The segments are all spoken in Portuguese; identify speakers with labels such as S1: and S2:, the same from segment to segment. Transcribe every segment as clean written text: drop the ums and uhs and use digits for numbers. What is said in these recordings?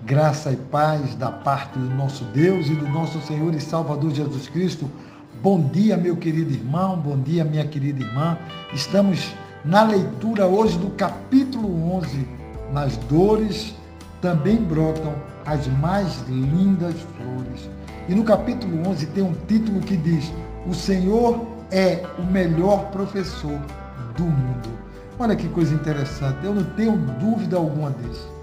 S1: Graça e paz da parte do nosso Deus e do nosso Senhor e Salvador Jesus Cristo. Bom dia, meu querido irmão, bom dia, minha querida irmã. Estamos na leitura hoje do capítulo 11. Nas dores também brotam as mais lindas flores. E no capítulo 11 tem um título que diz: O Senhor é o melhor professor do mundo. Olha que coisa interessante, eu não tenho dúvida alguma disso.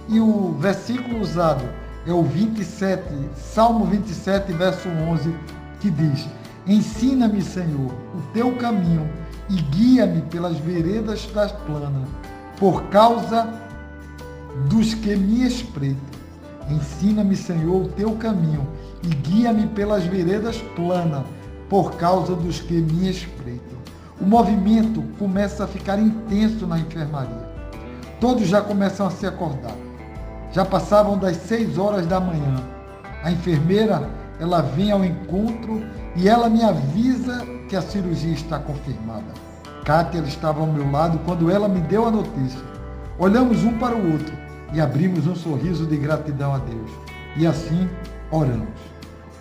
S1: E o versículo usado é o 27, Salmo 27, verso 11, que diz: Ensina-me, Senhor, o teu caminho e guia-me pelas veredas das planas, por causa dos que me espreitam. Ensina-me, Senhor, o teu caminho e guia-me pelas veredas planas, por causa dos que me espreitam. O movimento começa a ficar intenso na enfermaria. Todos já começam a se acordar. Já passavam das 6 horas da manhã. A enfermeira, ela vem ao encontro e ela me avisa que a cirurgia está confirmada. Kátia, ela estava ao meu lado quando ela me deu a notícia. Olhamos um para o outro e abrimos um sorriso de gratidão a Deus. E assim, oramos.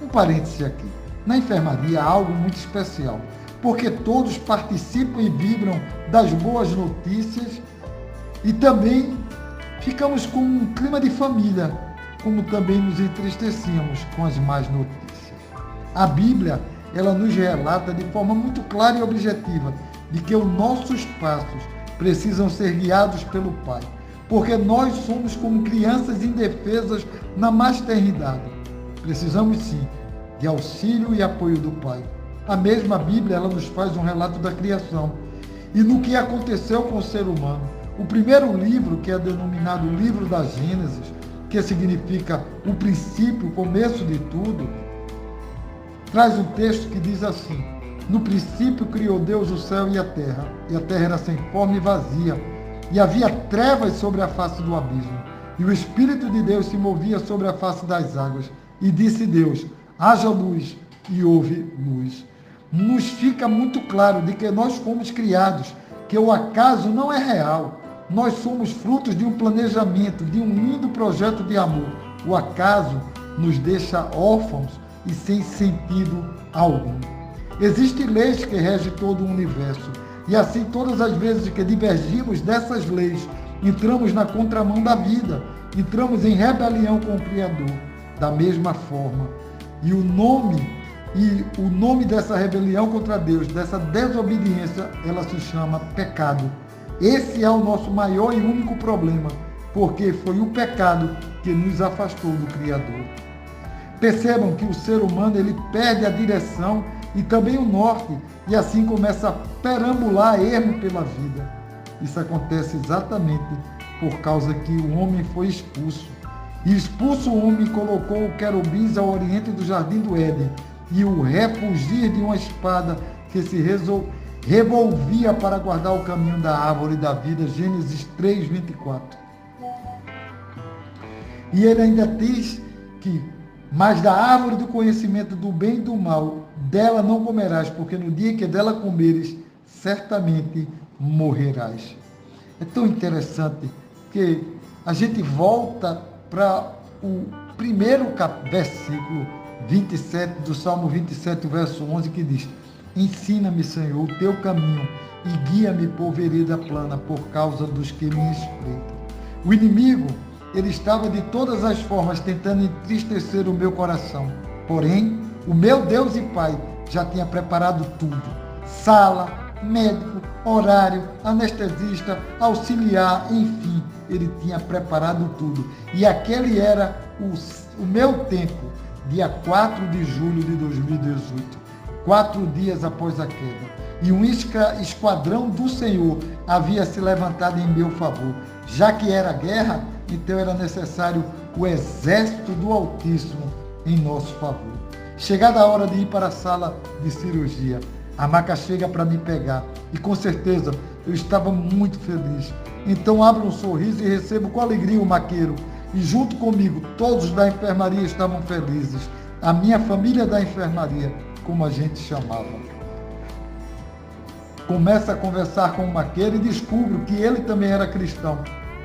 S1: Um parêntese aqui. Na enfermaria há algo muito especial, porque todos participam e vibram das boas notícias e também ficamos com um clima de família, como também nos entristecemos com as más notícias. A Bíblia, ela nos relata de forma muito clara e objetiva de que os nossos passos precisam ser guiados pelo Pai, porque nós somos como crianças indefesas na maternidade. Precisamos sim de auxílio e apoio do Pai. A mesma Bíblia, ela nos faz um relato da criação e no que aconteceu com o ser humano. O primeiro livro, que é denominado o livro da Gênesis, que significa o princípio, o começo de tudo, traz um texto que diz assim: No princípio criou Deus o céu e a terra era sem forma e vazia, e havia trevas sobre a face do abismo, e o Espírito de Deus se movia sobre a face das águas, e disse Deus: haja luz, e houve luz. Nos fica muito claro de que nós fomos criados, que o acaso não é real. Nós somos frutos de um planejamento, de um lindo projeto de amor. O acaso nos deixa órfãos e sem sentido algum. Existem leis que regem todo o universo. E assim, todas as vezes que divergimos dessas leis, entramos na contramão da vida, entramos em rebelião com o Criador. Da mesma forma. E o nome dessa rebelião contra Deus, dessa desobediência, ela se chama pecado. Esse é o nosso maior e único problema, porque foi o pecado que nos afastou do Criador. Percebam que o ser humano, ele perde a direção e também o norte, e assim começa a perambular ermo pela vida. Isso acontece exatamente por causa que o homem foi expulso. E expulso o homem colocou querubins ao oriente do jardim do Éden, e o refugir de uma espada que se revolvia para guardar o caminho da árvore da vida, Gênesis 3, 24. E ele ainda diz que, mas da árvore do conhecimento do bem e do mal, dela não comerás, porque no dia que dela comeres, certamente morrerás. É tão interessante que a gente volta para o primeiro versículo 27 do Salmo 27, verso 11, que diz: Ensina-me, Senhor, o teu caminho e guia-me por vereda plana, por causa dos que me espreitam. O inimigo, ele estava de todas as formas tentando entristecer o meu coração. Porém, o meu Deus e Pai já tinha preparado tudo. Sala, médico, horário, anestesista, auxiliar, enfim, ele tinha preparado tudo. E aquele era o meu tempo, dia 4 de julho de 2018. 4 dias após a queda, e um esquadrão do Senhor havia se levantado em meu favor. Já que era guerra, então era necessário o exército do Altíssimo em nosso favor. Chegada a hora de ir para a sala de cirurgia, a maca chega para me pegar, e com certeza eu estava muito feliz. Então abro um sorriso e recebo com alegria o maqueiro, e junto comigo todos da enfermaria estavam felizes, a minha família da enfermaria, como a gente chamava. Começa a conversar com o maqueiro e descubro que ele também era cristão.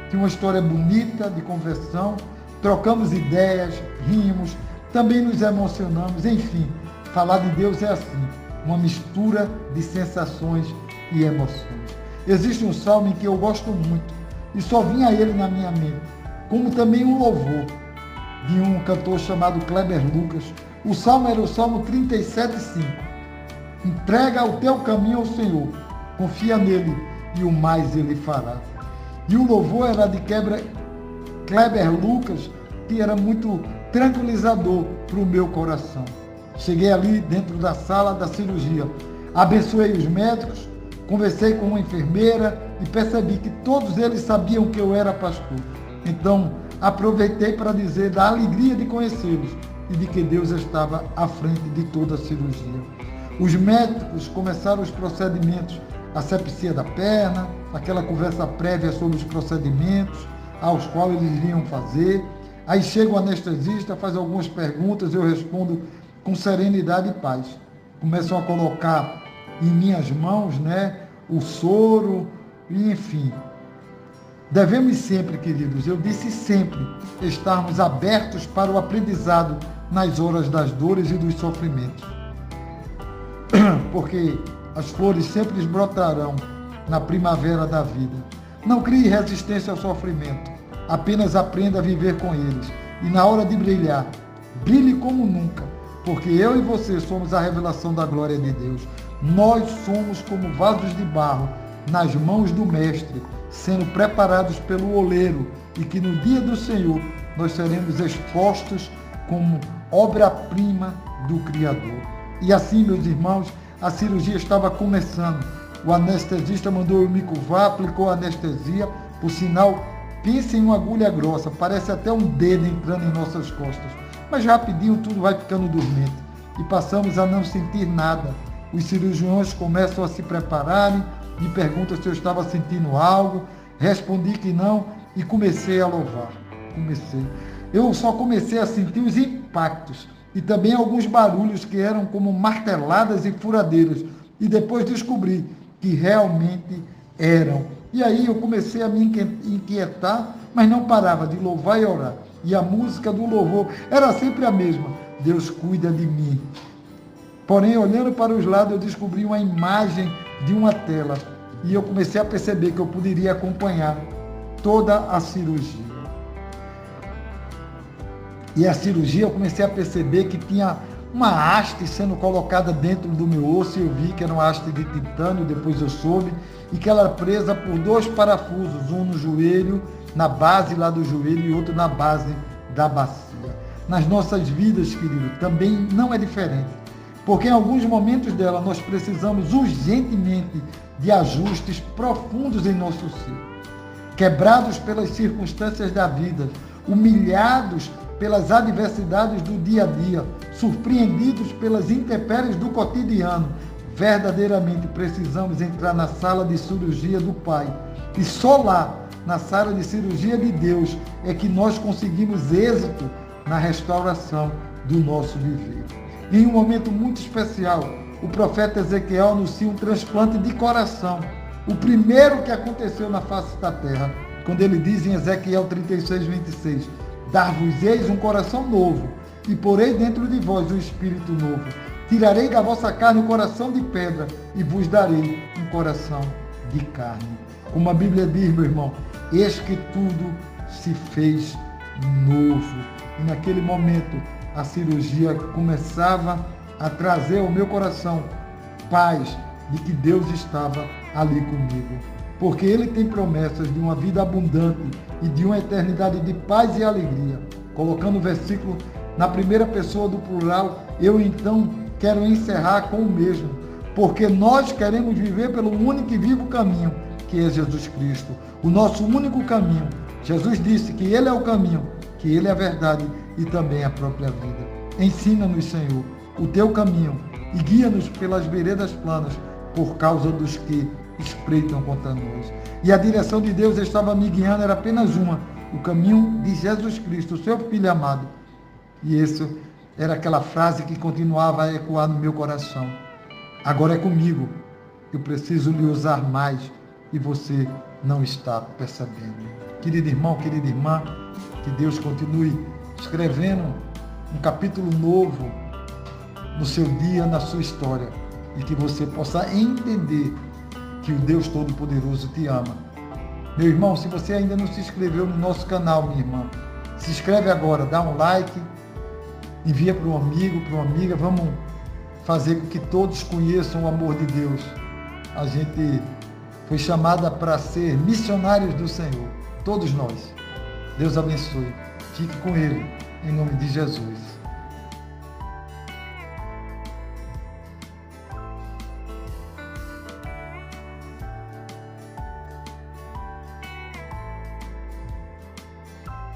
S1: Tinha uma história bonita de conversão, trocamos ideias, rimos, também nos emocionamos, enfim, falar de Deus é assim, uma mistura de sensações e emoções. Existe um salmo em que eu gosto muito, e só vinha ele na minha mente, como também um louvor de um cantor chamado Kleber Lucas. O salmo era o Salmo 37,5. Entrega o teu caminho ao Senhor, confia nele e o mais ele fará. E o louvor era de Kleber Lucas, que era muito tranquilizador para o meu coração. Cheguei ali dentro da sala da cirurgia, abençoei os médicos, conversei com uma enfermeira e percebi que todos eles sabiam que eu era pastor. Então, aproveitei para dizer da alegria de conhecê-los e de que Deus estava à frente de toda a cirurgia. Os médicos começaram os procedimentos, a sepsia da perna, aquela conversa prévia sobre os procedimentos aos quais eles iriam fazer. Aí chega o anestesista, faz algumas perguntas, eu respondo com serenidade e paz. Começam a colocar em minhas mãos, o soro, e enfim. Devemos sempre, queridos, eu disse sempre, estarmos abertos para o aprendizado nas horas das dores e dos sofrimentos. Porque as flores sempre brotarão na primavera da vida. Não crie resistência ao sofrimento, apenas aprenda a viver com eles. E na hora de brilhar, brilhe como nunca, porque eu e você somos a revelação da glória de Deus. Nós somos como vasos de barro nas mãos do Mestre, sendo preparados pelo oleiro, e que no dia do Senhor nós seremos expostos como obra-prima do Criador. E assim, meus irmãos, a cirurgia estava começando. O anestesista mandou eu me curvar, aplicou a anestesia. Por sinal, pense em uma agulha grossa, parece até um dedo entrando em nossas costas. Mas rapidinho tudo vai ficando dormente e passamos a não sentir nada. Os cirurgiões começam a se prepararem, me perguntam se eu estava sentindo algo, respondi que não e comecei a louvar. Eu só comecei a sentir os impactos e também alguns barulhos que eram como marteladas e furadeiras, e depois descobri que realmente eram. E aí eu comecei a me inquietar, mas não parava de louvar e orar. E a música do louvor era sempre a mesma: Deus cuida de mim. Porém, olhando para os lados, eu descobri uma imagem de uma tela e eu comecei a perceber que eu poderia acompanhar toda a cirurgia. E a cirurgia, eu comecei a perceber que tinha uma haste sendo colocada dentro do meu osso, e eu vi que era uma haste de titânio, depois eu soube, e que ela era presa por 2 parafusos, um no joelho, na base lá do joelho, e outro na base da bacia. Nas nossas vidas, querido, também não é diferente, porque em alguns momentos dela nós precisamos urgentemente de ajustes profundos em nosso ser. Quebrados pelas circunstâncias da vida, humilhados pelas adversidades do dia a dia, surpreendidos pelas intempéries do cotidiano, verdadeiramente precisamos entrar na sala de cirurgia do Pai. E só lá, na sala de cirurgia de Deus, é que nós conseguimos êxito na restauração do nosso viver. Em um momento muito especial, o profeta Ezequiel anuncia um transplante de coração, o primeiro que aconteceu na face da terra, quando ele diz em Ezequiel 36:26, dar-vos-eis um coração novo, e porei dentro de vós um espírito novo. Tirarei da vossa carne um coração de pedra, e vos darei um coração de carne. Como a Bíblia diz, meu irmão, eis que tudo se fez novo. E naquele momento, a cirurgia começava a trazer ao meu coração paz de que Deus estava ali comigo. Porque Ele tem promessas de uma vida abundante e de uma eternidade de paz e alegria. Colocando o versículo na primeira pessoa do plural, eu então quero encerrar com o mesmo. Porque nós queremos viver pelo único e vivo caminho, que é Jesus Cristo. O nosso único caminho. Jesus disse que Ele é o caminho, que Ele é a verdade e também a própria vida. Ensina-nos, Senhor, o Teu caminho e guia-nos pelas veredas planas por causa dos que espreitam contra nós. E a direção de Deus estava me guiando, era apenas uma, o caminho de Jesus Cristo, o seu Filho amado. E isso era aquela frase que continuava a ecoar no meu coração. Agora é comigo, eu preciso lhe usar mais, e você não está percebendo. Querido irmão, querida irmã, que Deus continue escrevendo um capítulo novo no seu dia, na sua história, e que você possa entender que o Deus Todo-Poderoso te ama. Meu irmão, se você ainda não se inscreveu no nosso canal, minha irmã, se inscreve agora, dá um like, envia para um amigo, para uma amiga, vamos fazer com que todos conheçam o amor de Deus. A gente foi chamada para ser missionários do Senhor, todos nós. Deus abençoe. Fique com Ele, em nome de Jesus.